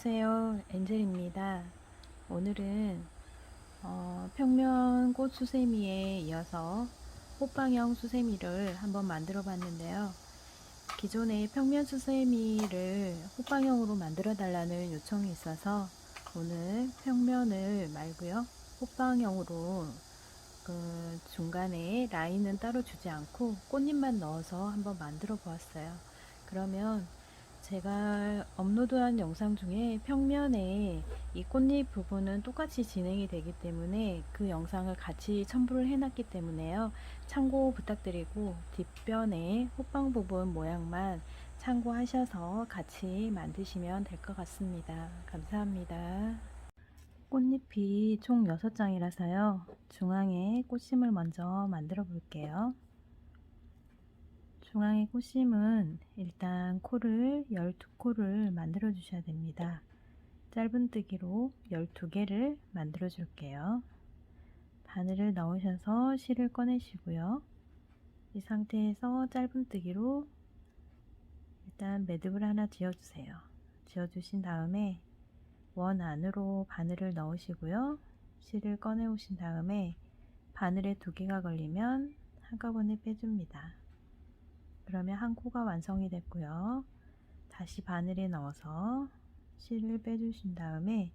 안녕하세요. 엔젤입니다. 오늘은 평면 꽃 수세미에 이어서 호빵형 수세미를 한번 만들어 봤는데요. 기존의 평면 수세미를 호빵형으로 만들어 달라는 요청이 있어서 오늘 평면을 말고요, 호빵형으로 중간에 라인은 따로 주지 않고 꽃잎만 넣어서 한번 만들어 보았어요. 그러면 제가 업로드한 영상 중에 평면에 이 꽃잎 부분은 똑같이 진행이 되기 때문에 그 영상을 같이 첨부를 해놨기 때문에요. 참고 부탁드리고 뒷변에 호빵 부분 모양만 참고하셔서 같이 만드시면 될 것 같습니다. 감사합니다. 꽃잎이 총 6장이라서요. 중앙에 꽃심을 먼저 만들어 볼게요. 중앙의 꽃심은 일단 코를 12코를 만들어 주셔야 됩니다. 짧은뜨기로 12개를 만들어 줄게요. 바늘을 넣으셔서 실을 꺼내시고요. 이 상태에서 짧은뜨기로 일단 매듭을 하나 지어주세요. 지어주신 다음에 원 안으로 바늘을 넣으시고요. 실을 꺼내 오신 다음에 바늘에 2개가 걸리면 한꺼번에 빼줍니다. 그러면 한 코가 완성이 됐고요. 다시 바늘에 넣어서 실을 빼주신 다음에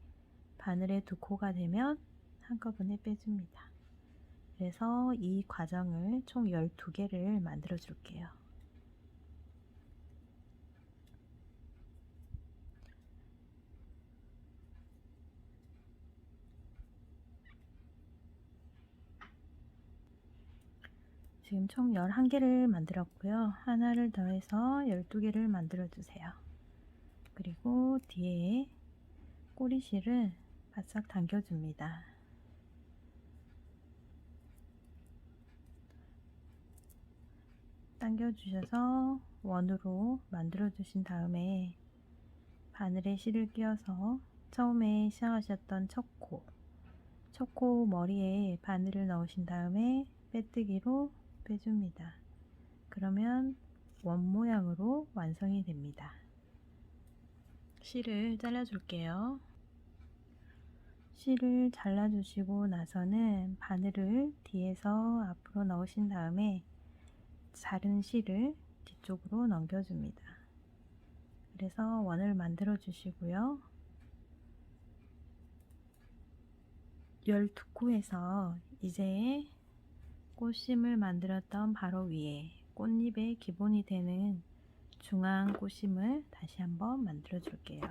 바늘에 2코가 되면 한꺼번에 빼줍니다. 그래서 이 과정을 총 12개를 만들어 줄게요. 지금 총 11개를 만들었고요. 하나를 더해서 12개를 만들어 주세요. 그리고 뒤에 꼬리실을 바싹 당겨줍니다. 당겨주셔서 원으로 만들어 주신 다음에 바늘에 실을 끼워서 처음에 시작하셨던 첫 코 머리에 바늘을 넣으신 다음에 빼뜨기로 빼줍니다. 그러면 원 모양으로 완성이 됩니다. 실을 잘라 줄게요. 실을 잘라 주시고 나서는 바늘을 뒤에서 앞으로 넣으신 다음에 자른 실을 뒤쪽으로 넘겨줍니다. 그래서 원을 만들어 주시고요. 12코에서 이제 꽃심을 만들었던 바로 위에 꽃잎의 기본이 되는 중앙 꽃심을 다시 한번 만들어 줄게요.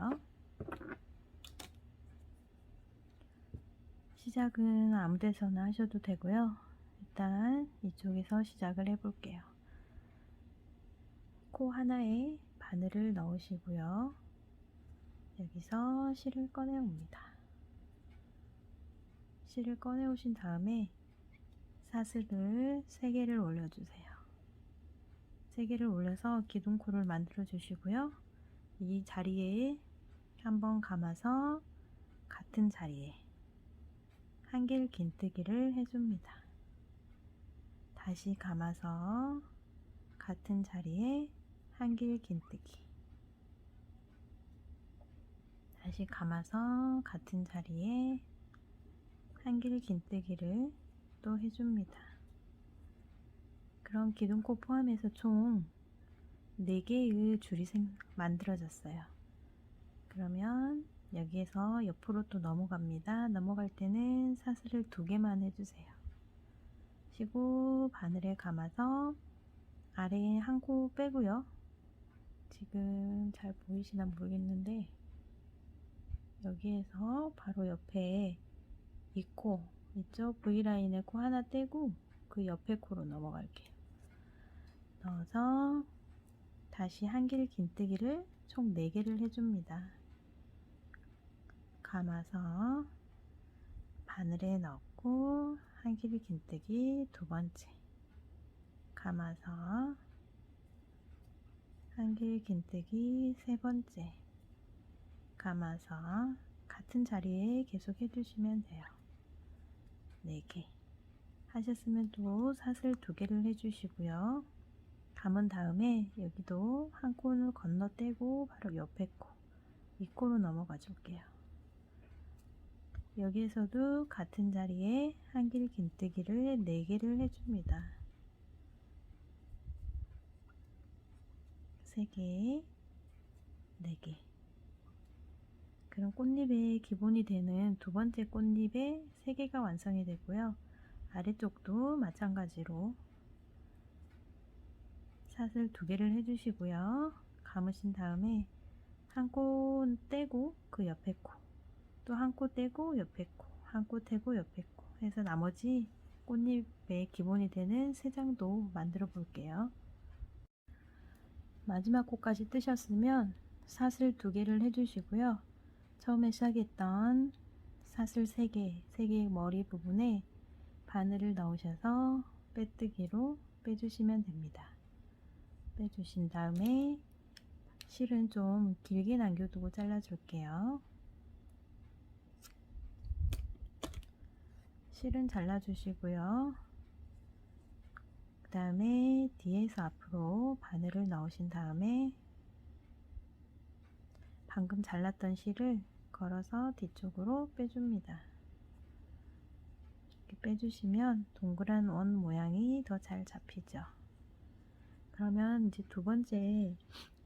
시작은 아무 데서나 하셔도 되고요. 일단 이쪽에서 시작을 해 볼게요. 코 하나에 바늘을 넣으시고요. 여기서 실을 꺼내 옵니다. 실을 꺼내 오신 다음에 사슬을 3개를 올려주세요. 3개를 올려서 기둥코를 만들어 주시고요. 이 자리에 한번 감아서 같은 자리에 한길 긴뜨기를 해줍니다. 다시 감아서 같은 자리에 한길 긴뜨기, 다시 감아서 같은 자리에 한길 긴뜨기를 또 해줍니다. 그럼 기둥코 포함해서 총 4개의 줄이 만들어졌어요. 그러면 여기에서 옆으로 또 넘어갑니다. 넘어갈 때는 사슬을 2개만 해주세요. 쉬고 바늘에 감아서 아래에 한 코 빼고요. 지금 잘 보이시나 모르겠는데 여기에서 바로 옆에 이 코 있죠? V라인에 코 하나 떼고 그 옆에 코로 넘어갈게요. 넣어서 다시 한길 긴뜨기를 총 4개를 해줍니다. 감아서 바늘에 넣고 한길 긴뜨기 2번째, 감아서 한길 긴뜨기 3번째, 감아서 같은 자리에 계속 해주시면 돼요. 4개 하셨으면 또 사슬 2개를 해주시고요. 감은 다음에 여기도 한 콘을 건너떼고 바로 옆에 코 이 코로 넘어가 줄게요. 여기에서도 같은 자리에 한길 긴뜨기를 4개를 해줍니다. 3개, 4개. 그럼 꽃잎의 기본이 되는 두 번째 꽃잎에 3개가 완성이 되고요. 아래쪽도 마찬가지로 샷을 2개를 해주시고요. 감으신 다음에 한 코 떼고 그 옆에 코, 또 한 코 떼고 옆에 코, 한 코 떼고 옆에 코 해서 나머지 꽃잎의 기본이 되는 3장도 만들어 볼게요. 마지막 코까지 뜨셨으면 샷을 2개를 해주시고요. 처음에 시작했던 샷을 3개 머리 부분에 바늘을 넣으셔서 빼뜨기로 빼주시면 됩니다. 빼주신 다음에 실은 좀 길게 남겨두고 잘라줄게요. 실은 잘라주시고요. 그 다음에 뒤에서 앞으로 바늘을 넣으신 다음에 방금 잘랐던 실을 걸어서 뒤쪽으로 빼줍니다. 이렇게 빼주시면 동그란 원 모양이 더 잘 잡히죠. 그러면 이제 두 번째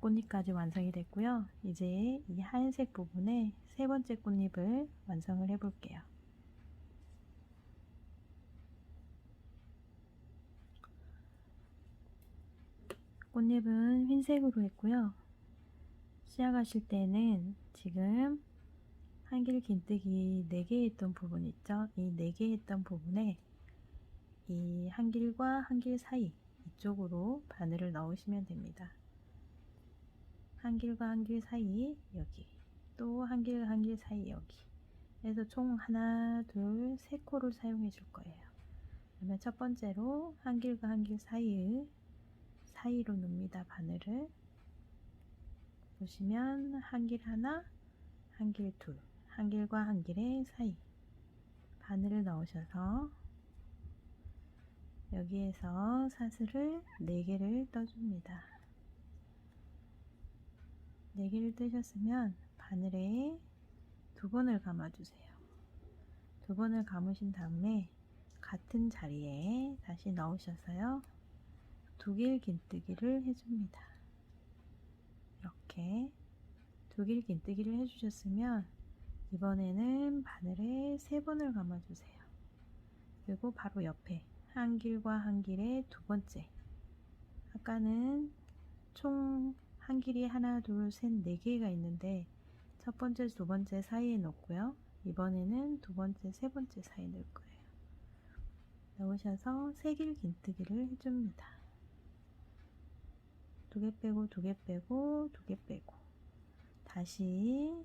꽃잎까지 완성이 됐고요. 이제 이 하얀색 부분에 세 번째 꽃잎을 완성을 해 볼게요. 꽃잎은 흰색으로 했고요. 시작하실 때는 지금 한길 긴뜨기 4개 했던 부분 있죠? 이 4개 했던 부분에 이 한길과 한길 사이 이쪽으로 바늘을 넣으시면 됩니다. 한길과 한길 사이 여기, 또 한길과 한길 사이 여기 해서 총 하나, 둘, 세 코를 사용해 줄 거예요. 그러면 첫 번째로 한길과 한길 사이로 넣습니다. 바늘을 보시면 한길 하나, 한길 둘, 한길과 한길의 사이 바늘을 넣으셔서 여기에서 사슬을 4개를 떠줍니다. 4개를 뜨셨으면 바늘에 2번을 감아주세요. 2번을 감으신 다음에 같은 자리에 다시 넣으셔서요. 2길 긴뜨기를 해줍니다. 이렇게 2길 긴뜨기를 해주셨으면 이번에는 바늘에 3번을 감아주세요. 그리고 바로 옆에 한길과 한길의 두 번째, 아까는 총 한길이 하나, 둘, 셋, 4개가 있는데 첫 번째, 두 번째 사이에 넣고요. 이번에는 두 번째, 세 번째 사이에 넣을 거예요. 넣으셔서 3길 긴뜨기를 해줍니다. 2개 빼고 2개 빼고 2개 빼고 다시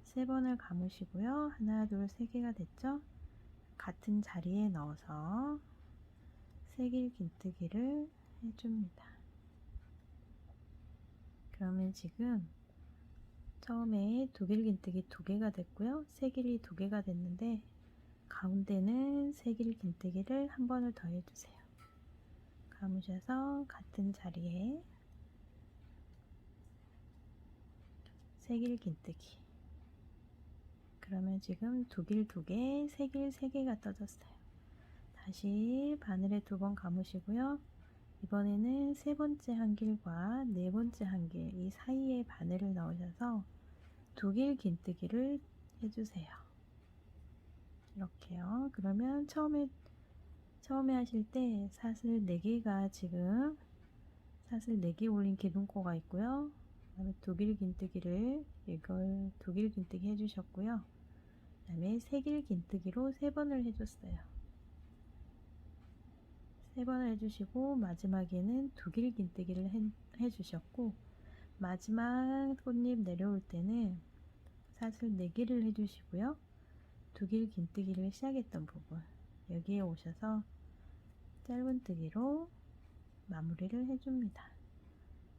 3번을 감으시고요. 하나, 둘, 3개가 됐죠? 같은 자리에 넣어서 3길 긴뜨기를 해줍니다. 그러면 지금 처음에 2길 긴뜨기 2개가 됐고요. 3길이 2개가 됐는데 가운데는 3길 긴뜨기를 한 번을 더 해주세요. 감으셔서 같은 자리에 3길 긴뜨기. 그러면 지금 2길 2개, 3길 3개가 떠졌어요. 다시 바늘에 2번 감으시고요. 이번에는 세 번째 한길과 네 번째 한길 이 사이에 바늘을 넣으셔서 2길 긴뜨기를 해주세요. 이렇게요. 그러면 처음에 하실 때 사슬 4개가 지금 사슬 4개 올린 기둥코가 있고요. 그다음에 2길 긴뜨기를 이걸 2길 긴뜨기 해주셨고요. 그다음에 3길 긴뜨기로 3번을 해줬어요. 3번을 해주시고 마지막에는 2길 긴뜨기를 해주셨고 마지막 꽃잎 내려올 때는 사슬 4개를 해주시고요. 2길 긴뜨기를 시작했던 부분 여기에 오셔서 짧은뜨기로 마무리를 해줍니다.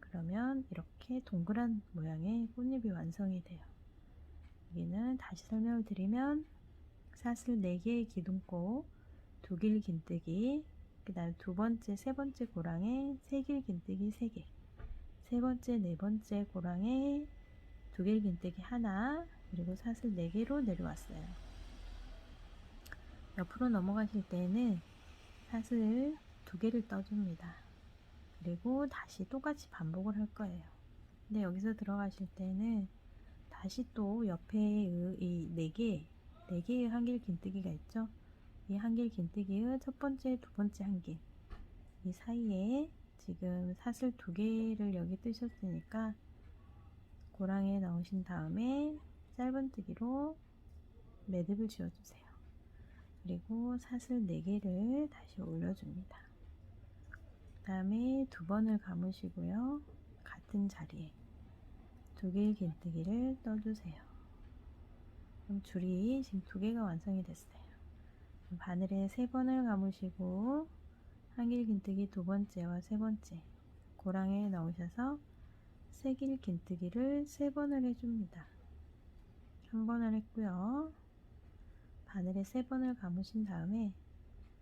그러면 이렇게 동그란 모양의 꽃잎이 완성이 돼요. 여기는 다시 설명을 드리면 사슬 4개의 기둥코 2길 긴뜨기 그 다음 두 번째, 세 번째 고랑에 3길 긴뜨기 3개 세 번째, 네 번째 고랑에 두길긴뜨기 하나, 그리고 사슬 4개로 내려왔어요. 옆으로 넘어가실 때는 사슬 2개를 떠줍니다. 그리고 다시 똑같이 반복을 할 거예요. 근데 여기서 들어가실 때는 다시 또 옆에 이 4개의 한길긴뜨기가 있죠. 이 한길긴뜨기의 첫 번째, 두 번째 한길, 이 사이에 지금 사슬 2개를 여기 뜨셨으니까 고랑에 넣으신 다음에 짧은뜨기로 매듭을 지어주세요. 그리고 사슬 4개를 다시 올려줍니다. 그 다음에 2번을 감으시고요. 같은 자리에 두길긴뜨기를 떠주세요. 그럼 줄이 지금 2개가 완성이 됐어요. 바늘에 3번을 감으시고 한길긴뜨기 2번째와 3번째 고랑에 넣으셔서 새길긴뜨기를 3번을 해줍니다. 1번을 했고요. 바늘에 3번을 감으신 다음에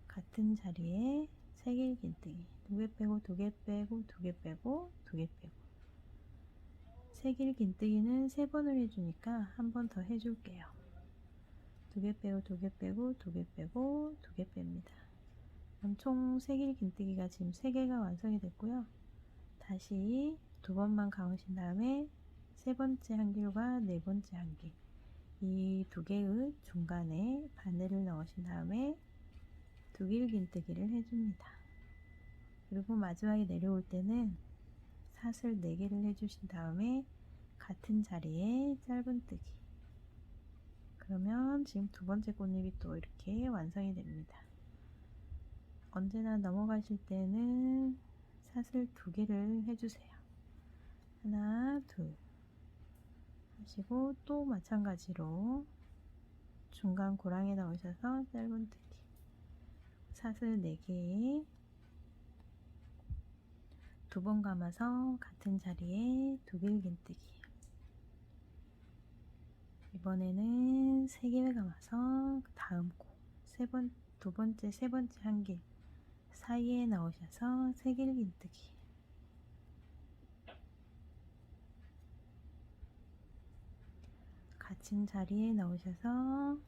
같은 자리에 새길긴뜨기 2개 빼고 2개 빼고 2개 빼고 2개 빼고 새길긴뜨기는 3번을 해주니까 1번 더 해줄게요. 2개 빼고 2개 빼고 2개 빼고 2개 뺍니다. 그럼 총 새길긴뜨기가 지금 3개가 완성이 됐고요. 다시 2번만 감으신 다음에 3번째 한길과 4번째 한길, 이 2개의 중간에 바늘을 넣으신 다음에 두길긴뜨기를 해줍니다. 그리고 마지막에 내려올 때는 사슬 4개를 해주신 다음에 같은 자리에 짧은뜨기. 그러면 지금 2번째 꽃잎이 또 이렇게 완성이 됩니다. 언제나 넘어가실 때는 사슬 2개를 해주세요. 하나, 둘 하시고 또 마찬가지로 중간 고랑에 넣으셔서 짧은뜨기 사슬 4개 2번 감아서 같은 자리에 두길긴뜨기. 이번에는 3개 감아서 다음 코 2번째, 3번째 한길 사이에 넣으셔서 새길긴뜨기. 같은 자리에 넣으셔서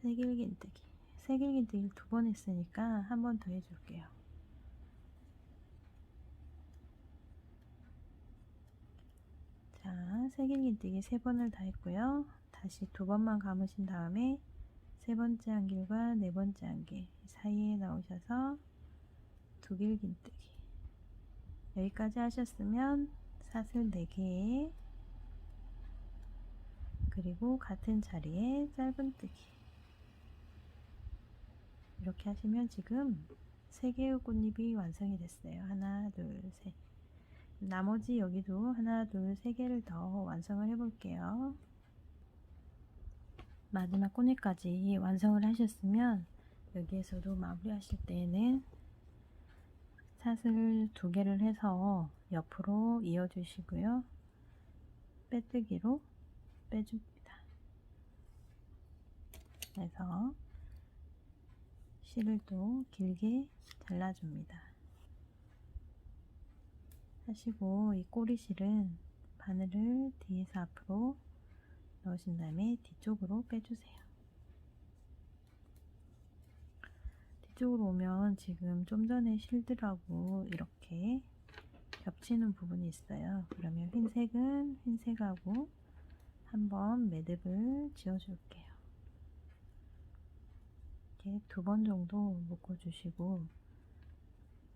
새길긴뜨기. 새길긴뜨기를 2번 했으니까 1번 더 해줄게요. 자, 새길긴뜨기 3번을 다 했고요. 다시 2번만 감으신 다음에 3번째 한길과 4번째 한길 사이에 넣으셔서 두길긴뜨기. 여기까지 하셨으면 사슬 4개 그리고 같은 자리에 짧은뜨기. 이렇게 하시면 지금 3개의 꽃잎이 완성이 됐어요. 하나, 둘, 셋. 나머지 여기도 하나, 둘, 3개를 더 완성을 해 볼게요. 마지막 꽃잎까지 완성을 하셨으면 여기에서도 마무리 하실 때에는 사슬 2개를 해서 옆으로 이어 주시고요. 빼뜨기로 빼줍니다. 그래서 실을 또 길게 잘라줍니다. 하시고 이 꼬리실은 바늘을 뒤에서 앞으로 넣으신 다음에 뒤쪽으로 빼주세요. 뒤쪽으로 오면 지금 좀 전에 실들하고 이렇게 겹치는 부분이 있어요. 그러면 흰색은 흰색하고 한번 매듭을 지어줄게요. 이렇게 2번 정도 묶어주시고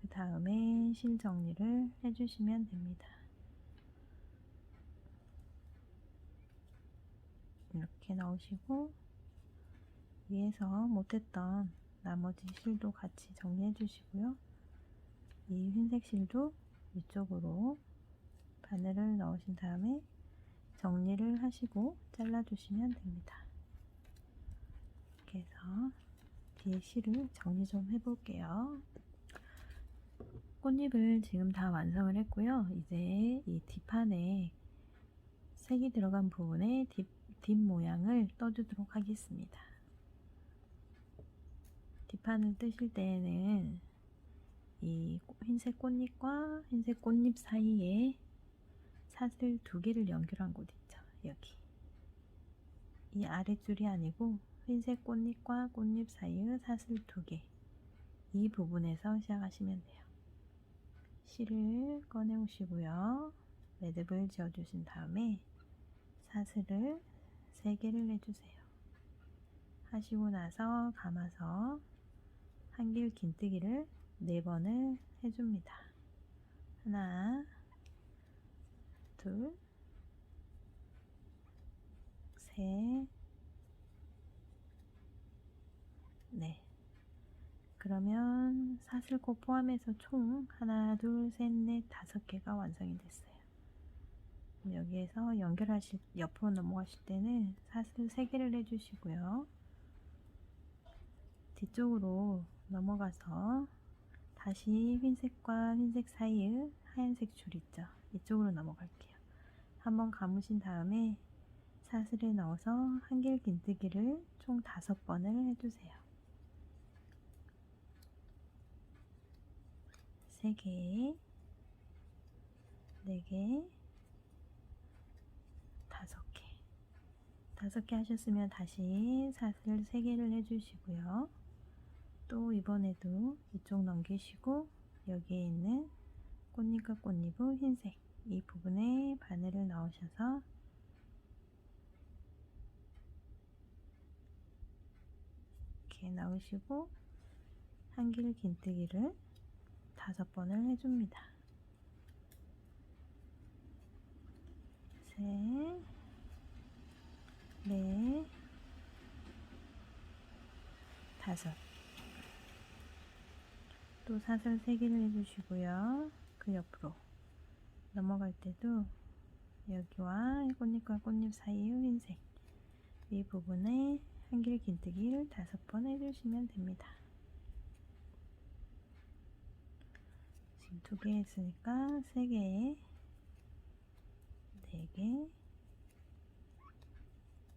그 다음에 실 정리를 해주시면 됩니다. 이렇게 넣으시고 위에서 못했던 나머지 실도 같이 정리해 주시고요. 이 흰색 실도 위쪽으로 바늘을 넣으신 다음에 정리를 하시고 잘라 주시면 됩니다. 이렇게 해서 뒤에 실을 정리 좀 해 볼게요. 꽃잎을 지금 다 완성을 했고요. 이제 이 뒷판에 색이 들어간 부분에 뒷 모양을 떠주도록 하겠습니다. 뒷판을 뜨실 때에는 이 흰색 꽃잎과 흰색 꽃잎 사이에 사슬 2개를 연결한 곳 있죠. 여기. 이 아랫줄이 아니고 흰색 꽃잎과 꽃잎 사이의 사슬 2개. 이 부분에서 시작하시면 돼요. 실을 꺼내 오시고요. 매듭을 지어 주신 다음에 사슬을 3개를 내주세요. 하시고 나서 감아서 한길 긴뜨기를 4번을 해줍니다. 하나, 둘, 셋, 넷. 그러면 사슬코 포함해서 총 하나, 둘, 셋, 넷, 5개가 완성이 됐어요. 여기에서 연결하실, 옆으로 넘어가실 때는 사슬 3개를 해주시고요. 뒤쪽으로 넘어가서 다시 흰색과 흰색 사이의 하얀색 줄 있죠. 이쪽으로 넘어갈게요. 한번 감으신 다음에 사슬에 넣어서 한길 긴뜨기를 총 5번을 해주세요. 3개, 4개, 5개. 5개 하셨으면 다시 사슬 3개를 해주시고요. 또 이번에도 이쪽 넘기시고 여기에 있는 꽃잎과 꽃잎의 흰색 이 부분에 바늘을 넣으셔서 이렇게 넣으시고 한길 긴뜨기를 5번을 해줍니다. 셋, 넷, 5. 또 사슬 3개를 해주시고요. 그 옆으로 넘어갈 때도 여기와 꽃잎과 꽃잎 사이의 흰색 이 부분에 한길 긴뜨기를 5번 해주시면 됩니다. 지금 2개 했으니까 3개, 4개,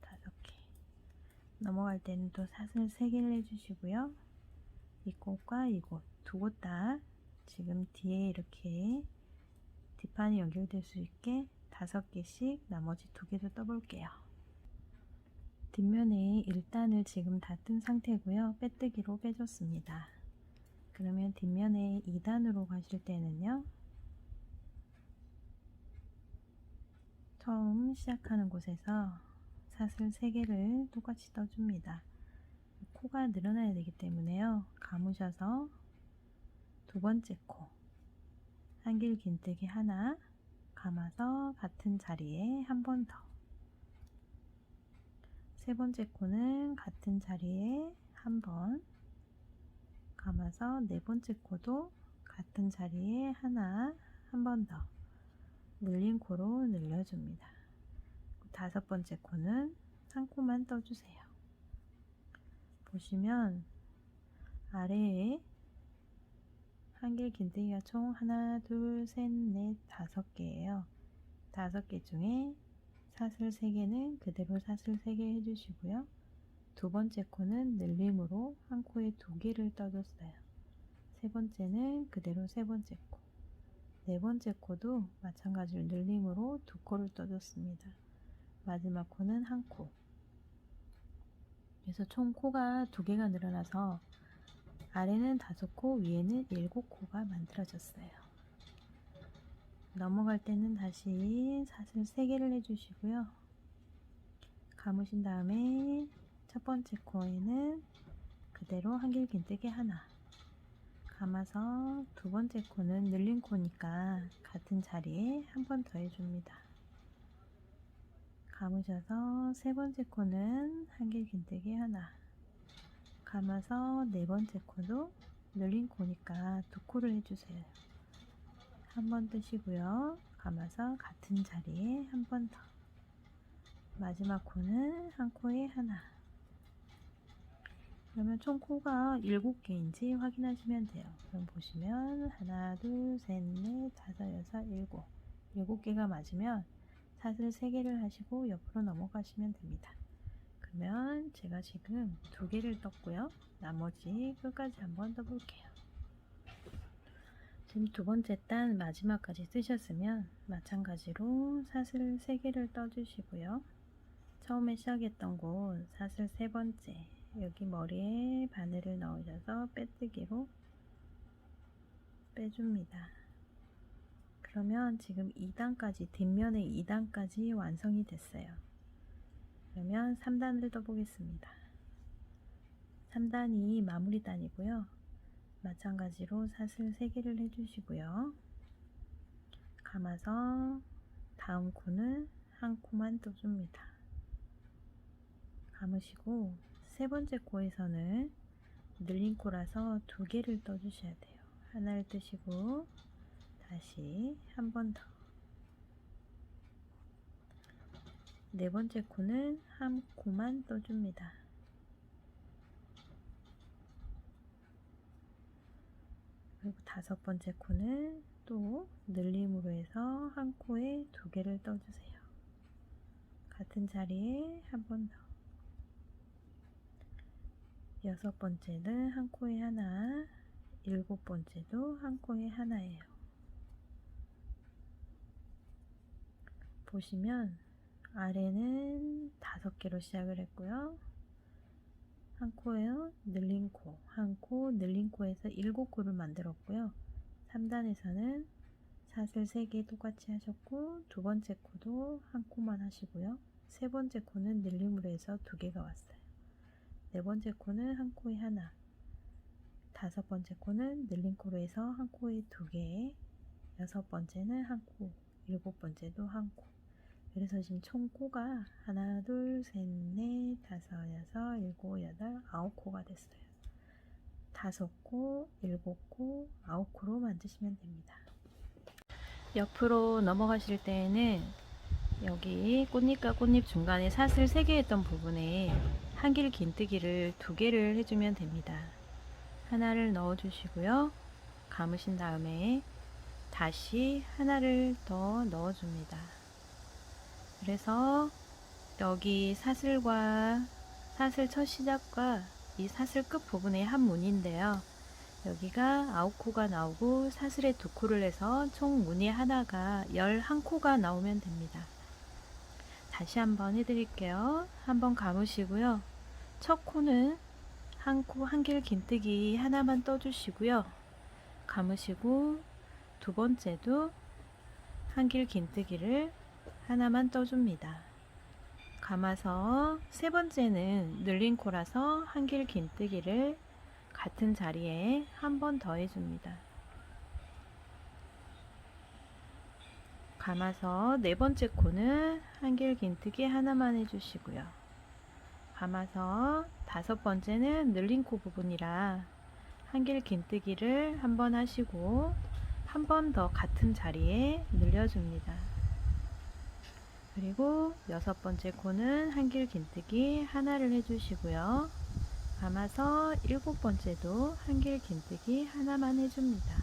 5개. 넘어갈 때는 또 사슬 3개를 해주시고요. 이곳과 이곳 두 곳 다 지금 뒤에 이렇게 뒷판이 연결될 수 있게 5개씩 나머지 2개도 떠볼게요. 뒷면에 1단을 지금 다 뜬 상태고요. 빼뜨기로 빼줬습니다. 그러면 뒷면에 2단으로 가실 때는요. 처음 시작하는 곳에서 사슬 3개를 똑같이 떠줍니다. 코가 늘어나야 되기 때문에요. 감으셔서 2번째 코 한길 긴뜨기 하나 감아서 같은 자리에 한 번 더. 3번째 코는 같은 자리에 한 번 감아서 4번째 코도 같은 자리에 하나 한 번 더 늘린 코로 늘려줍니다. 5번째 코는 한 코만 떠주세요. 보시면 아래에 한길 긴뜨기가 총 하나, 둘, 셋, 넷, 5개예요. 5개 중에 사슬 3개는 그대로 사슬 3개 해주시고요. 2번째 코는 늘림으로 한 코에 2개를 떠줬어요. 3번째는 그대로 3번째 코. 4번째 코도 마찬가지로 늘림으로 2코를 떠줬습니다. 마지막 코는 한 코. 그래서 총 코가 2개가 늘어나서 아래는 5코, 위에는 7코가 만들어졌어요. 넘어갈 때는 다시 사슬 3개를 해주시고요. 감으신 다음에 첫 번째 코에는 그대로 한길 긴뜨기 하나 감아서 2번째 코는 늘린 코니까 같은 자리에 한 번 더 해줍니다. 감으셔서 3번째 코는 한길 긴뜨기 하나 감아서 4번째 코도 늘린 코니까 2코를 해주세요. 한 번 뜨시고요. 감아서 같은 자리에 한 번 더. 마지막 코는 한 코에 하나. 그러면 총 코가 7개인지 확인하시면 돼요. 그럼 보시면 하나, 둘, 셋, 넷, 다섯, 여섯, 일곱. 7개가 맞으면 사슬 3개를 하시고 옆으로 넘어가시면 됩니다. 그러면 제가 지금 2개를 떴고요. 나머지 끝까지 한번 떠볼게요. 지금 두 번째 단 마지막까지 뜨셨으면 마찬가지로 사슬 3개를 떠주시고요. 처음에 시작했던 곳 사슬 세 번째, 여기 머리에 바늘을 넣으셔서 빼뜨기로 빼줍니다. 그러면 지금 2단까지, 뒷면에 2단까지 완성이 됐어요. 그러면 3단을 떠보겠습니다. 3단이 마무리 단이고요. 마찬가지로 사슬 3개를 해주시고요. 감아서 다음 코는 한 코만 떠줍니다. 감으시고 세 번째 코에서는 늘린 코라서 2개를 떠주셔야 돼요. 하나를 뜨시고 다시 한 번 더. 네 번째 코는 한 코만 떠줍니다. 그리고 다섯 번째 코는 또 늘림으로 해서 한 코에 2개를 떠주세요. 같은 자리에 한 번 더. 여섯 번째는 한 코에 하나, 일곱 번째도 한 코에 하나예요. 보시면 아래는 5개로 시작을 했고요. 한 코에 늘린 코, 한 코, 늘린 코에서 7코를 만들었고요. 3단에서는 사슬 3개 똑같이 하셨고, 두 번째 코도 한 코만 하시고요. 세 번째 코는 늘림으로 해서 2개가 왔어요. 네 번째 코는 한 코에 하나, 다섯 번째 코는 늘린 코로 해서 한 코에 2개, 여섯 번째는 한 코, 일곱 번째도 한 코. 그래서 지금 총 코가 하나, 둘, 셋, 넷, 다섯, 여섯, 일곱, 여덟, 9코가 됐어요. 5코, 7코, 9코로 만드시면 됩니다. 옆으로 넘어가실 때에는 여기 꽃잎과 꽃잎 중간에 사슬 3개 했던 부분에 한길 긴뜨기를 2개를 해주면 됩니다. 하나를 넣어 주시고요. 감으신 다음에 다시 하나를 더 넣어 줍니다. 그래서 여기 사슬과 사슬 첫 시작과 이 사슬 끝 부분의 한 문인데요. 여기가 9코가 나오고 사슬에 2코를 해서 총 무늬 하나가 11코가 나오면 됩니다. 다시 한번 해드릴게요. 한번 감으시고요. 첫 코는 한 코 한길 긴뜨기 하나만 떠주시고요. 감으시고 두 번째도 한길 긴뜨기를 하나만 떠줍니다. 감아서 세 번째는 늘린 코라서 한길 긴뜨기를 같은 자리에 한 번 더 해줍니다. 감아서 네 번째 코는 한길 긴뜨기 하나만 해주시고요. 감아서 다섯 번째는 늘린 코 부분이라 한길 긴뜨기를 한 번 하시고 한 번 더 같은 자리에 늘려줍니다. 그리고 여섯 번째 코는 한길 긴뜨기 하나를 해주시고요. 감아서 일곱 번째도 한길 긴뜨기 하나만 해줍니다.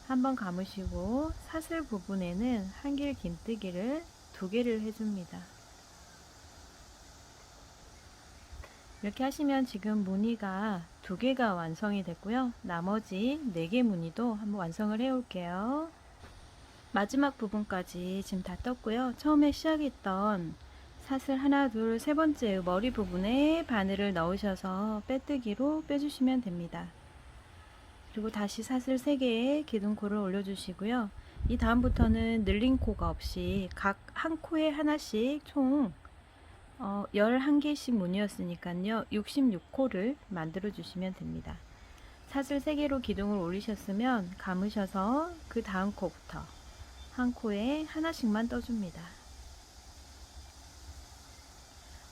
한번 감으시고 사슬 부분에는 한길 긴뜨기를 2개를 해줍니다. 이렇게 하시면 지금 무늬가 2개가 완성이 됐고요. 나머지 4개 무늬도 한번 완성을 해 올게요. 마지막 부분까지 지금 다 떴고요. 처음에 시작했던 사슬 하나, 둘, 세 번째 머리 부분에 바늘을 넣으셔서 빼뜨기로 빼주시면 됩니다. 그리고 다시 사슬 3개의 기둥코를 올려주시고요. 이 다음부터는 늘린 코가 없이 각 한 코에 하나씩 총 11개씩 무늬였으니까요. 66코를 만들어 주시면 됩니다. 사슬 3개로 기둥을 올리셨으면 감으셔서 그 다음 코부터 한 코에 하나씩만 떠줍니다.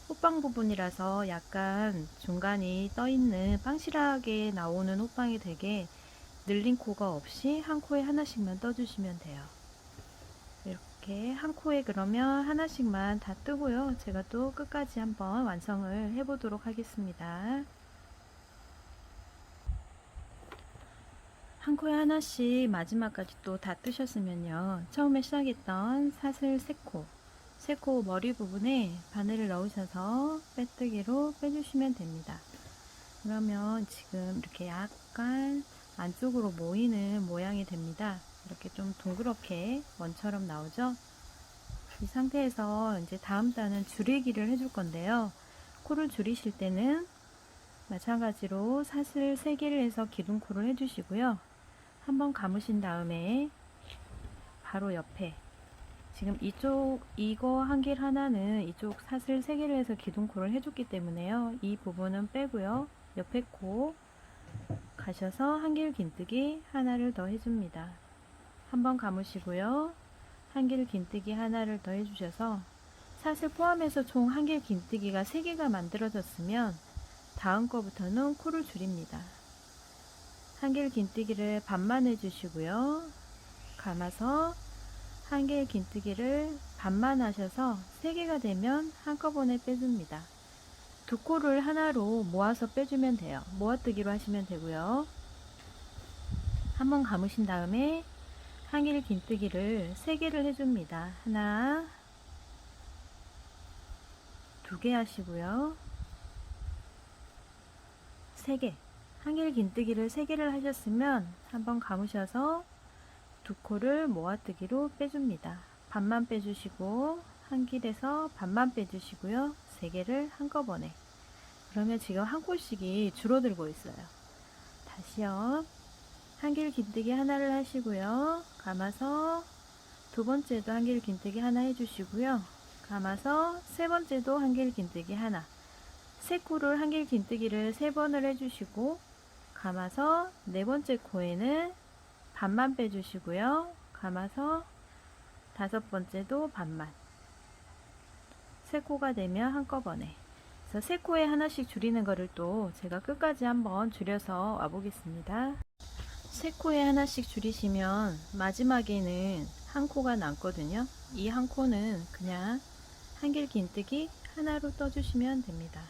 호빵 부분이라서 약간 중간이 떠있는 빵실하게 나오는 호빵이 되게 늘린 코가 없이 한 코에 하나씩만 떠주시면 돼요. 이렇게 한 코에 그러면 하나씩만 다 뜨고요. 제가 또 끝까지 한번 완성을 해보도록 하겠습니다. 한 코에 하나씩 마지막까지 또 다 뜨셨으면요. 처음에 시작했던 사슬 3코, 3코 머리 부분에 바늘을 넣으셔서 빼뜨기로 빼주시면 됩니다. 그러면 지금 이렇게 약간 안쪽으로 모이는 모양이 됩니다. 이렇게 좀 동그랗게 원처럼 나오죠. 이 상태에서 이제 다음 단은 줄이기를 해줄 건데요. 코를 줄이실 때는 마찬가지로 사슬 3개를 해서 기둥코를 해주시고요. 한번 감으신 다음에 바로 옆에 지금 이거 한 길 하나는 이쪽 사슬 3개를 해서 기둥코를 해줬기 때문에요. 이 부분은 빼고요. 옆에 코 가셔서 한길 긴뜨기 하나를 더 해줍니다. 한번 감으시고요. 한길 긴뜨기 하나를 더 해주셔서 사슬 포함해서 총 한길 긴뜨기가 3개가 만들어졌으면 다음 거부터는 코를 줄입니다. 한길 긴뜨기를 반만 해주시고요. 감아서 한길 긴뜨기를 반만 하셔서 3개가 되면 한꺼번에 빼줍니다. 두 코를 하나로 모아서 빼주면 돼요. 모아뜨기로 하시면 되고요. 한번 감으신 다음에 한길 긴뜨기를 3개를 해줍니다. 하나, 2개 하시고요. 3개. 한길 긴뜨기를 3개를 하셨으면 한번 감으셔서 두 코를 모아뜨기로 빼줍니다. 반만 빼주시고 한 길에서 반만 빼주시고요. 3개를 한꺼번에. 그러면 지금 한 코씩이 줄어들고 있어요. 다시요. 한길 긴뜨기 하나를 하시고요. 감아서 두 번째도 한길 긴뜨기 하나 해주시고요. 감아서 세 번째도 한길 긴뜨기 하나. 세 코를 한길 긴뜨기를 3번을 해주시고 감아서 네 번째 코에는 반만 빼주시고요. 감아서 다섯 번째도 반만. 세 코가 되면 한꺼번에. 그래서 세 코에 하나씩 줄이는 거를 또 제가 끝까지 한번 줄여서 와보겠습니다. 세 코에 하나씩 줄이시면 마지막에는 한 코가 남거든요. 이 한 코는 그냥 한길 긴뜨기 하나로 떠주시면 됩니다.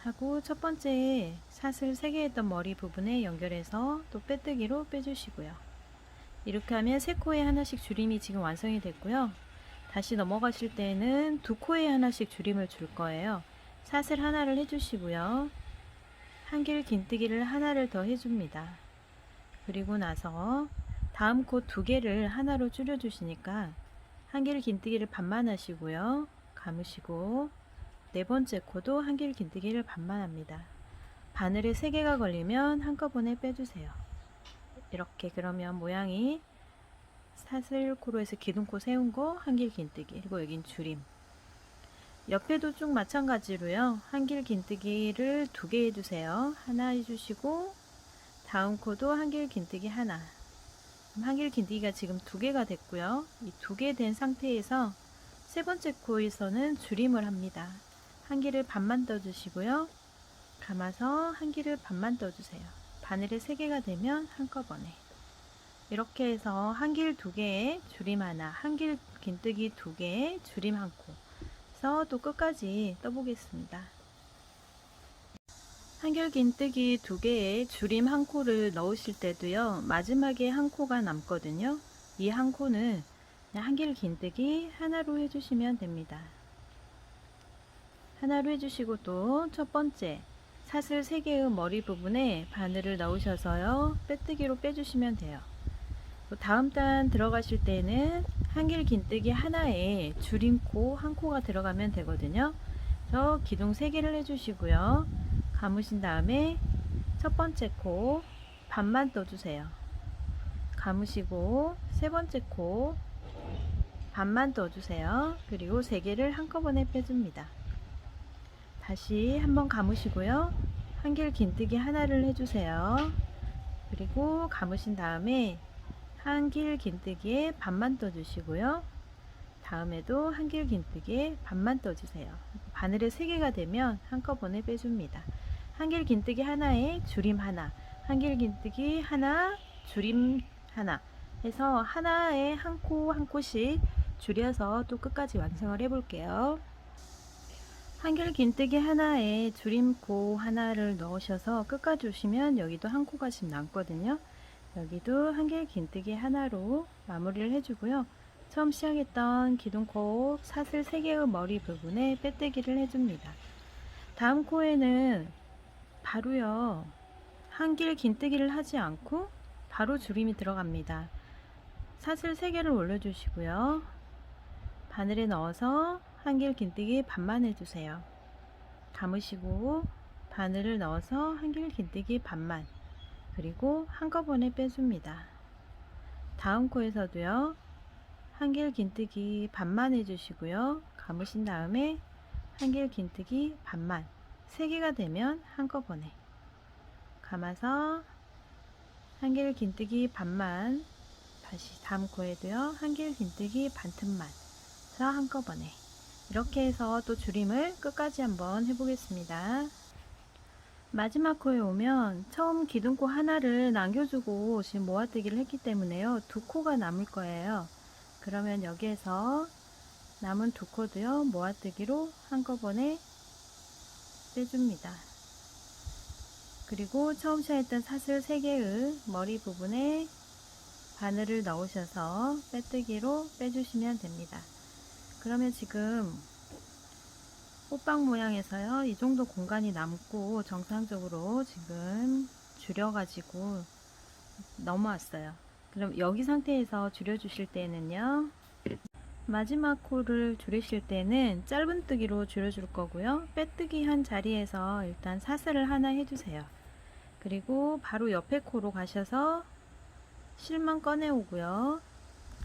하고 첫 번째 사슬 3개 했던 머리 부분에 연결해서 또 빼뜨기로 빼주시고요. 이렇게 하면 세 코에 하나씩 줄임이 지금 완성이 됐고요. 다시 넘어가실 때는 두 코에 하나씩 줄임을 줄 거예요. 사슬 하나를 해주시고요. 한길 긴뜨기를 하나를 더 해줍니다. 그리고 나서 다음 코 2개를 하나로 줄여 주시니까 한길 긴뜨기를 반만 하시고요. 감으시고 네 번째 코도 한길 긴뜨기를 반만 합니다. 바늘에 3개가 걸리면 한꺼번에 빼주세요. 이렇게 그러면 모양이 사슬코로 해서 기둥코 세운 거 한길 긴뜨기, 그리고 여긴 줄임. 옆에도 쭉 마찬가지로요. 한길 긴뜨기를 2개 해주세요. 하나 해주시고 다음 코도 한길 긴뜨기 하나. 한길 긴뜨기가 지금 2개가 됐고요. 이 2개 된 상태에서 세 번째 코에서는 줄임을 합니다. 한길을 반만 떠주시고요. 감아서 한길을 반만 떠주세요. 바늘에 3개가 되면 한꺼번에. 이렇게 해서 한길 2개에 줄임 하나, 한길 긴뜨기 2개에 줄임 한 코. 그래서 또 끝까지 떠보겠습니다. 한길 긴뜨기 2개에 줄임 한 코를 넣으실 때도요. 마지막에 한 코가 남거든요. 이 한 코는 그냥 한길 긴뜨기 하나로 해주시면 됩니다. 하나로 해주시고 또 첫 번째 사슬 3개의 머리 부분에 바늘을 넣으셔서요. 빼뜨기로 빼주시면 돼요. 또 다음 단 들어가실 때는 한길 긴뜨기 하나에 줄임코 한 코가 들어가면 되거든요. 그래서 기둥 3개를 해주시고요. 감으신 다음에 첫 번째 코 반만 떠주세요. 감으시고 세 번째 코 반만 떠주세요. 그리고 3개를 한꺼번에 빼줍니다. 다시 한번 감으시고요. 한길 긴뜨기 하나를 해주세요. 그리고 감으신 다음에 한길 긴뜨기에 반만 떠주시고요. 다음에도 한길 긴뜨기에 반만 떠주세요. 바늘에 3개가 되면 한꺼번에 빼줍니다. 한길 긴뜨기 하나에 줄임 하나, 한길 긴뜨기 하나, 줄임 하나 해서 하나에 한 코 한 코씩 줄여서 또 끝까지 완성을 해 볼게요. 한길 긴뜨기 하나에 줄임코 하나를 넣으셔서 끝까지 오시면 여기도 한 코가 지금 남거든요. 여기도 한길 긴뜨기 하나로 마무리를 해주고요. 처음 시작했던 기둥코 사슬 3개의 머리 부분에 빼뜨기를 해줍니다. 다음 코에는 바로요, 한길 긴뜨기를 하지 않고 바로 주림이 들어갑니다. 사슬 3개를 올려주시고요. 바늘에 넣어서 한길 긴뜨기 반만 해주세요. 감으시고 바늘을 넣어서 한길 긴뜨기 반만, 그리고 한꺼번에 빼줍니다. 다음 코에서도요, 한길 긴뜨기 반만 해주시고요. 감으신 다음에 한길 긴뜨기 반만, 3개가 되면 한꺼번에 감아서 한길 긴뜨기 반만, 다시 다음 코에도요, 한길 긴뜨기 반틈만 해서 한꺼번에, 이렇게 해서 또 줄임을 끝까지 한번 해보겠습니다. 마지막 코에 오면 처음 기둥코 하나를 남겨주고 지금 모아뜨기를 했기 때문에요, 2코가 남을 거예요. 그러면 여기에서 남은 2코도요, 모아뜨기로 한꺼번에 빼줍니다. 그리고 처음 시작했던 사슬 3개의 머리 부분에 바늘을 넣으셔서 빼뜨기로 빼주시면 됩니다. 그러면 지금 호빵 모양에서요, 이 정도 공간이 남고 정상적으로 지금 줄여가지고 넘어왔어요. 그럼 여기 상태에서 줄여주실 때는요, 마지막 코를 줄이실 때는 짧은뜨기로 줄여줄 거고요, 빼뜨기 한 자리에서 일단 사슬을 하나 해주세요. 그리고 바로 옆에 코로 가셔서 실만 꺼내 오고요,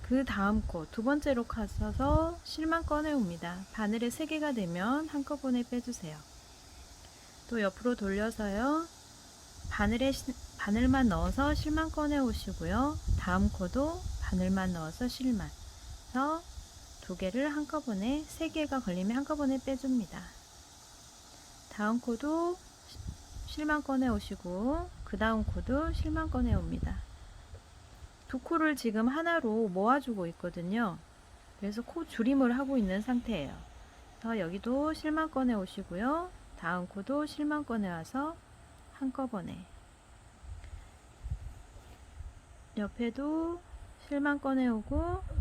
그 다음 코 두 번째로 가셔서 실만 꺼내 옵니다. 바늘에 3개가 되면 한꺼번에 빼주세요. 또 옆으로 돌려서요, 바늘만 넣어서 실만 꺼내 오시고요, 다음 코도 바늘만 넣어서 실만 해서 2개를 한꺼번에, 3개가 걸리면 한꺼번에 빼줍니다. 다음 코도 실만 꺼내 오시고, 그 다음 코도 실만 꺼내 옵니다. 2코를 지금 하나로 모아주고 있거든요. 그래서 코 줄임을 하고 있는 상태예요. 그래서 여기도 실만 꺼내 오시고요, 다음 코도 실만 꺼내 와서 한꺼번에, 옆에도 실만 꺼내 오고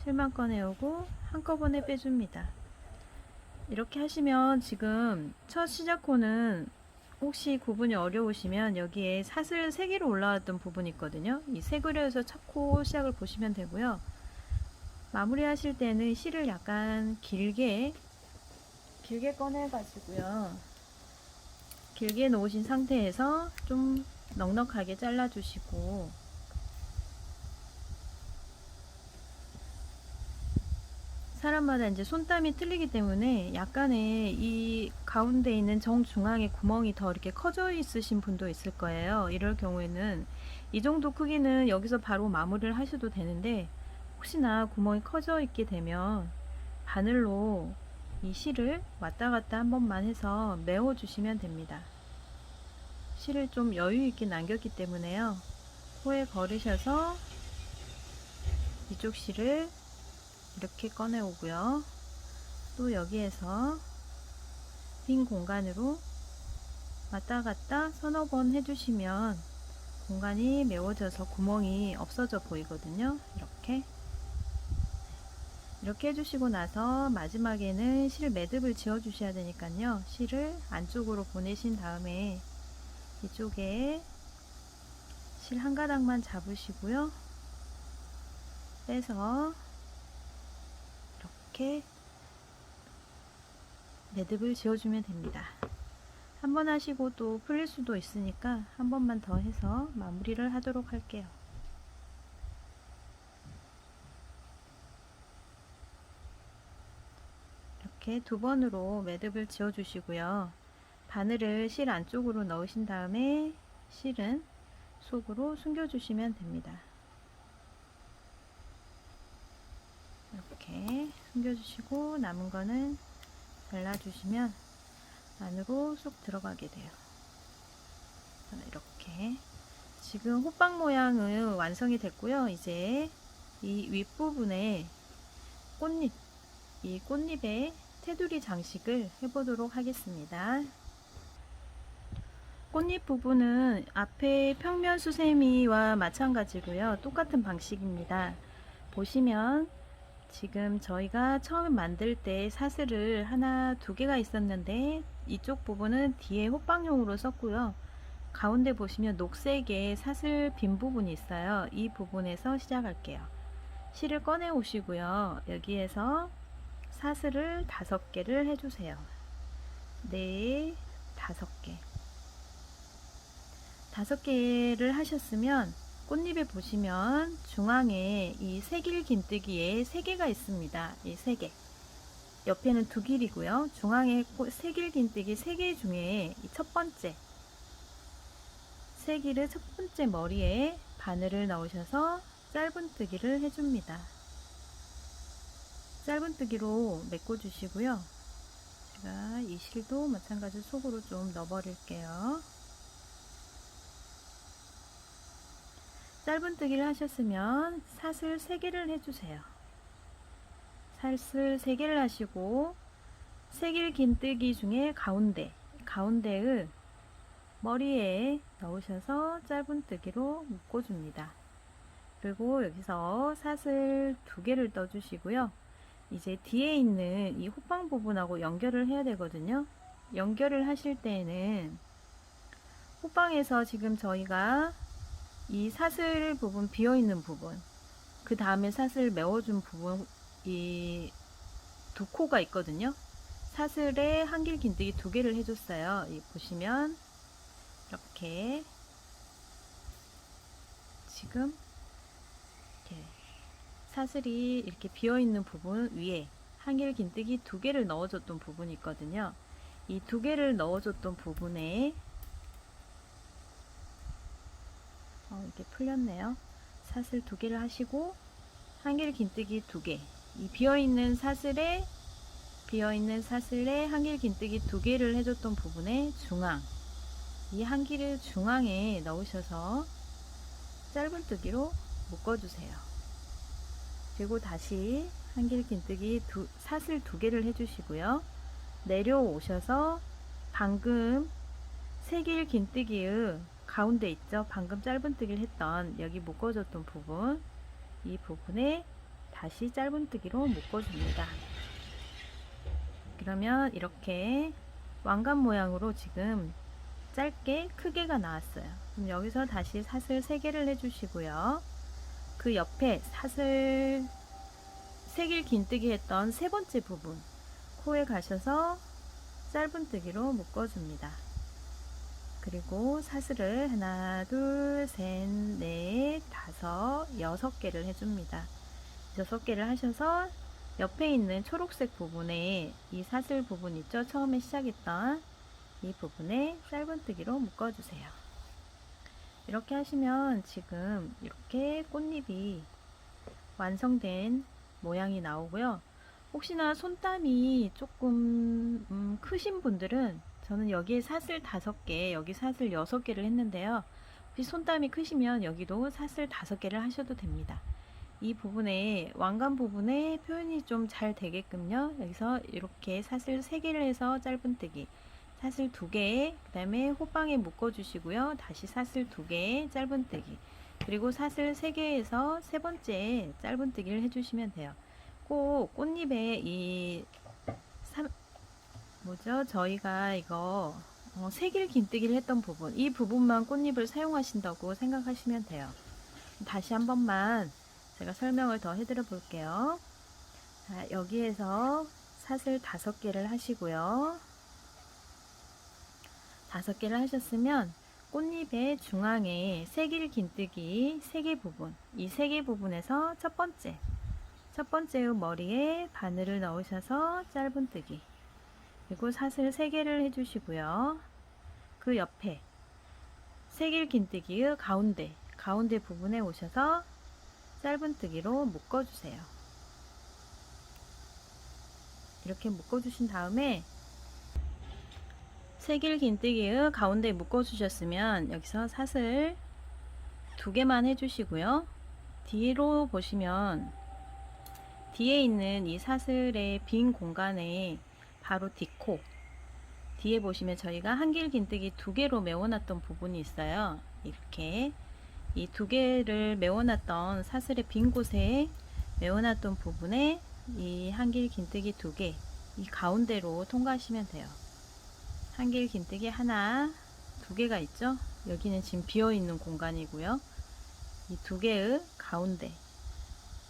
실만 꺼내 오고 한꺼번에 빼줍니다. 이렇게 하시면 지금 첫 시작 코는 혹시 구분이 어려우시면 여기에 사슬 3개로 올라왔던 부분이 있거든요. 이 3그려에서 첫 코 시작을 보시면 되고요. 마무리 하실 때는 실을 약간 길게 꺼내 가지고요, 길게 놓으신 상태에서 좀 넉넉하게 잘라 주시고, 사람마다 이제 손땀이 틀리기 때문에 약간의 이 가운데 있는 정중앙에 구멍이 더 이렇게 커져 있으신 분도 있을 거예요. 이럴 경우에는 이 정도 크기는 여기서 바로 마무리를 하셔도 되는데, 혹시나 구멍이 커져 있게 되면 바늘로 이 실을 왔다 갔다 한 번만 해서 메워 주시면 됩니다. 실을 좀 여유 있게 남겼기 때문에요, 코에 걸으셔서 이쪽 실을 이렇게 꺼내 오고요, 또 여기에서 빈 공간으로 왔다 갔다 서너 번 해주시면 공간이 메워져서 구멍이 없어져 보이거든요. 이렇게 해주시고 나서 마지막에는 실 매듭을 지어 주셔야 되니까요, 실을 안쪽으로 보내신 다음에 이쪽에 실 한 가닥만 잡으시고요, 빼서 이렇게 매듭을 지어주면 됩니다. 한 번 하시고 또 풀릴 수도 있으니까 한 번만 더 해서 마무리를 하도록 할게요. 이렇게 2번으로 매듭을 지어 주시고요, 바늘을 실 안쪽으로 넣으신 다음에 실은 속으로 숨겨 주시면 됩니다. 이렇게 숨겨 주시고 남은 거는 잘라 주시면 안으로 쏙 들어가게 돼요. 이렇게 지금 호빵 모양은 완성이 됐고요. 이제 이 윗부분에 꽃잎, 이 꽃잎에 테두리 장식을 해보도록 하겠습니다. 꽃잎 부분은 앞에 평면 수세미와 마찬가지고요, 똑같은 방식입니다. 보시면 지금 저희가 처음에 만들 때 사슬을 하나, 두 개가 있었는데 이쪽 부분은 뒤에 호빵용으로 썼고요. 가운데 보시면 녹색의 사슬 빈 부분이 있어요. 이 부분에서 시작할게요. 실을 꺼내 오시고요. 여기에서 사슬을 5개를 해주세요. 네, 5개. 5개를 하셨으면 꽃잎에 보시면 중앙에 이 새길 긴뜨기에 3개가 있습니다. 이 3개. 옆에는 2길이고요. 중앙에 새길 긴뜨기 3개 중에 이 첫 번째 새길을 첫 번째 머리에 바늘을 넣으셔서 짧은뜨기를 해줍니다. 짧은뜨기로 메꿔주시고요. 제가 이 실도 마찬가지로 속으로 좀 넣어버릴게요. 짧은뜨기를 하셨으면 사슬 3개를 해주세요. 사슬 3개를 하시고 새길 긴뜨기 중에 가운데의 머리에 넣으셔서 짧은뜨기로 묶어줍니다. 그리고 여기서 사슬 2개를 떠주시고요. 이제 뒤에 있는 이 호빵 부분하고 연결을 해야 되거든요. 연결을 하실 때에는 호빵에서 지금 저희가 이 사슬 부분 비어있는 부분, 그 다음에 사슬 메워준 부분, 이 2코가 있거든요. 사슬에 한길 긴뜨기 2개를 해줬어요. 보시면 이렇게 지금 이렇게 사슬이 이렇게 비어있는 부분 위에 한길 긴뜨기 2개를 넣어줬던 부분이 있거든요. 이 2개를 넣어줬던 부분에 이렇게 풀렸네요. 사슬 2개를 하시고 한길 긴뜨기 2개, 이 비어있는 사슬에 한길 긴뜨기 2개를 해줬던 부분의 중앙, 이 한길을 중앙에 넣으셔서 짧은뜨기로 묶어주세요. 그리고 다시 한길 긴뜨기 사슬 2개를 해주시고요. 내려오셔서 방금 새길 긴뜨기의 가운데 있죠. 방금 짧은뜨기를 했던 여기 묶어줬던 부분, 이 부분에 다시 짧은뜨기로 묶어줍니다. 그러면 이렇게 왕관 모양으로 지금 짧게 크게가 나왔어요. 그럼 여기서 다시 사슬 3개를 해주시고요. 그 옆에 사슬 새길 긴뜨기 했던 3번째 부분 코에 가셔서 짧은뜨기로 묶어줍니다. 그리고 사슬을 하나, 둘, 셋, 넷, 다섯, 6개를 해줍니다. 6개를 하셔서 옆에 있는 초록색 부분에 이 사슬 부분 있죠? 처음에 시작했던 이 부분에 짧은뜨기로 묶어주세요. 이렇게 하시면 지금 이렇게 꽃잎이 완성된 모양이 나오고요. 혹시나 손땀이 조금 크신 분들은, 저는 여기에 사슬 5개, 여기 사슬 6개를 했는데요. 혹시 손땀이 크시면 여기도 사슬 5개를 하셔도 됩니다. 이 부분에 왕관 부분에 표현이 좀 잘 되게끔요. 여기서 이렇게 사슬 3개를 해서 짧은뜨기, 사슬 2개, 그 다음에 호빵에 묶어 주시고요. 다시 사슬 2개 짧은뜨기, 그리고 사슬 3개에서 3번째 짧은뜨기를 해주시면 돼요. 꼭 꽃잎에 저희가 이거 새길 긴뜨기를 했던 부분, 이 부분만 꽃잎을 사용하신다고 생각하시면 돼요. 다시 한 번만 제가 설명을 더 해드려 볼게요. 자, 여기에서 사슬 5개를 하시고요. 5개를 하셨으면 꽃잎의 중앙에 새길 긴뜨기 3개 부분, 이 3개 부분에서 첫 번째의 머리에 바늘을 넣으셔서 짧은뜨기, 그리고 사슬 3개를 해주시고요. 그 옆에 새길 긴뜨기의 가운데 부분에 오셔서 짧은뜨기로 묶어주세요. 이렇게 묶어주신 다음에 새길 긴뜨기의 가운데 묶어주셨으면 여기서 사슬 2개만 해주시고요. 뒤로 보시면 뒤에 있는 이 사슬의 빈 공간에 바로 뒤에 보시면 저희가 한길 긴뜨기 2개로 메워놨던 부분이 있어요. 이렇게 이 2개를 메워놨던 사슬의 빈 곳에 메워놨던 부분에 이 한길 긴뜨기 2개, 이 가운데로 통과하시면 돼요. 한길 긴뜨기 하나, 2개가 있죠? 여기는 지금 비어있는 공간이고요. 이 2개의 가운데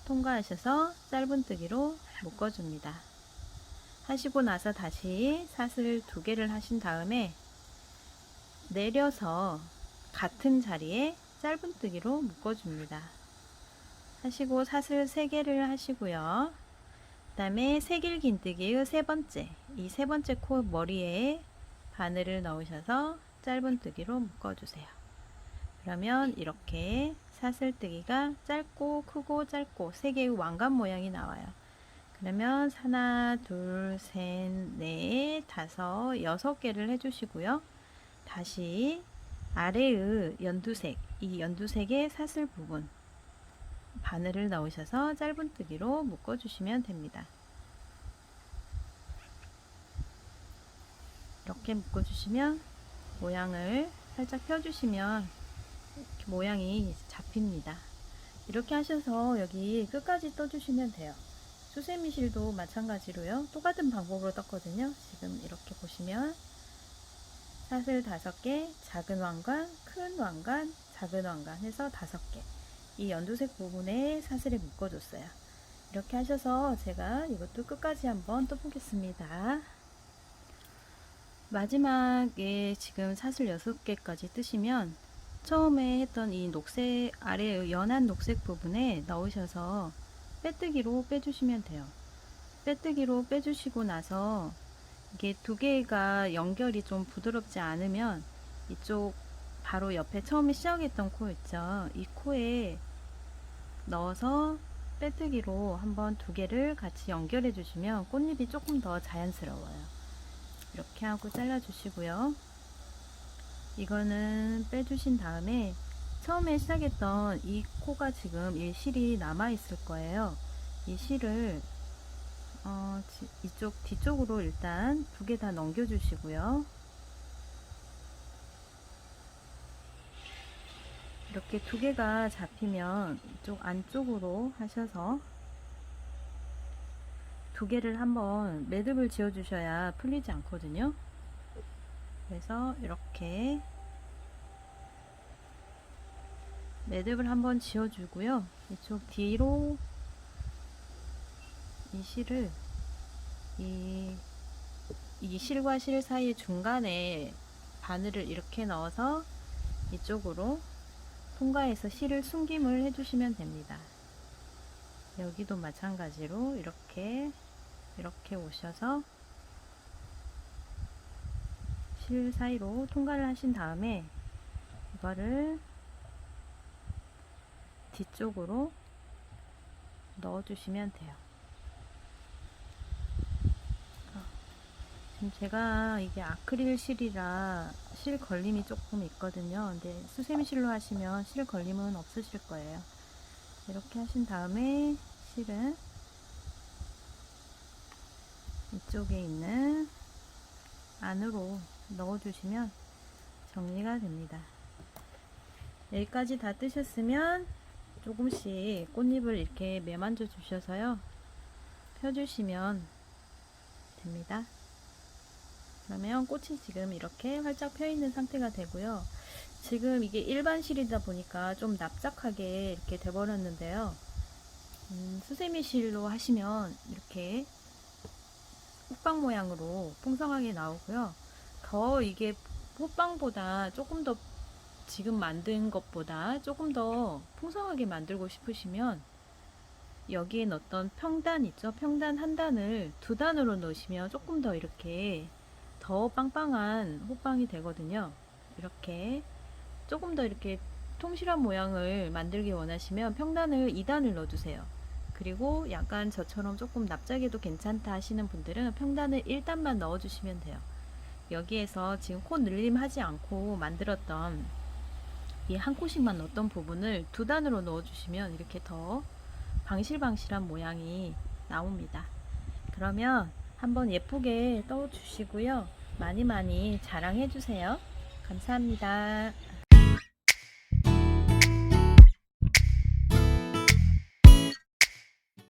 통과하셔서 짧은뜨기로 묶어줍니다. 하시고 나서 다시 사슬 2개를 하신 다음에 내려서 같은 자리에 짧은뜨기로 묶어줍니다. 하시고 사슬 3개를 하시고요. 그 다음에 세길 긴뜨기의 이 세 번째 코 머리에 바늘을 넣으셔서 짧은뜨기로 묶어주세요. 그러면 이렇게 사슬뜨기가 짧고 크고 짧고 3개의 왕관 모양이 나와요. 그러면 하나, 둘, 셋, 넷, 다섯, 6개를 해주시고요. 다시 아래의 연두색, 이 연두색의 사슬 부분 바늘을 넣으셔서 짧은뜨기로 묶어주시면 됩니다. 이렇게 묶어주시면 모양을 살짝 펴주시면 이렇게 모양이 잡힙니다. 이렇게 하셔서 여기 끝까지 떠주시면 돼요. 수세미실도 마찬가지로요. 똑같은 방법으로 떴거든요. 지금 이렇게 보시면 사슬 5개, 작은 왕관, 큰 왕관, 작은 왕관 해서 5개. 이 연두색 부분에 사슬에 묶어줬어요. 이렇게 하셔서 제가 이것도 끝까지 한번 떠보겠습니다. 마지막에 지금 사슬 6개까지 뜨시면 처음에 했던 이 녹색 아래 연한 녹색 부분에 넣으셔서 빼뜨기로 빼주시면 돼요. 빼뜨기로 빼주시고 나서 이게 2개가 연결이 좀 부드럽지 않으면 이쪽 바로 옆에 처음에 시작했던 코 있죠. 이 코에 넣어서 빼뜨기로 한번 2개를 같이 연결해 주시면 꽃잎이 조금 더 자연스러워요. 이렇게 하고 잘라 주시고요. 이거는 빼주신 다음에 처음에 시작했던 이 코가 지금 이 실이 남아 있을 거예요. 이 실을 이쪽 뒤쪽으로 일단 2개 다 넘겨 주시고요. 이렇게 2개가 잡히면 이쪽 안쪽으로 하셔서 2개를 한번 매듭을 지어 주셔야 풀리지 않거든요. 그래서 이렇게 매듭을 한번 지어 주고요. 이쪽 뒤로 이 실을 이 실과 실 사이 중간에 바늘을 이렇게 넣어서 이쪽으로 통과해서 실을 숨김을 해주시면 됩니다. 여기도 마찬가지로 이렇게 오셔서 실 사이로 통과를 하신 다음에 이거를 뒤쪽으로 넣어주시면 돼요. 지금 제가 이게 아크릴 실이라 실 걸림이 조금 있거든요. 근데 수세미 실로 하시면 실 걸림은 없으실 거예요. 이렇게 하신 다음에 실은 이쪽에 있는 안으로 넣어주시면 정리가 됩니다. 여기까지 다 뜨셨으면 조금씩 꽃잎을 이렇게 매만져 주셔서요 펴주시면 됩니다. 그러면 꽃이 지금 이렇게 활짝 펴 있는 상태가 되고요. 지금 이게 일반 실이다 보니까 좀 납작하게 이렇게 돼 버렸는데요. 수세미 실로 하시면 이렇게 호빵 모양으로 풍성하게 나오고요. 더 이게 호빵보다 조금 더 지금 만든 것보다 조금 더 풍성하게 만들고 싶으시면 여기에 넣었던 평단 있죠? 평단 한 단을 2단으로 넣으시면 조금 더 이렇게 더 빵빵한 호빵이 되거든요. 이렇게 조금 더 이렇게 통실한 모양을 만들기 원하시면 평단을 2단을 넣어주세요. 그리고 약간 저처럼 조금 납작해도 괜찮다 하시는 분들은 평단을 1단만 넣어주시면 돼요. 여기에서 지금 코 늘림 하지 않고 만들었던 이 한 코씩만 넣었던 부분을 2단으로 넣어주시면 이렇게 더 방실방실한 모양이 나옵니다. 그러면 한번 예쁘게 떠주시고요. 많이 자랑해 주세요. 감사합니다.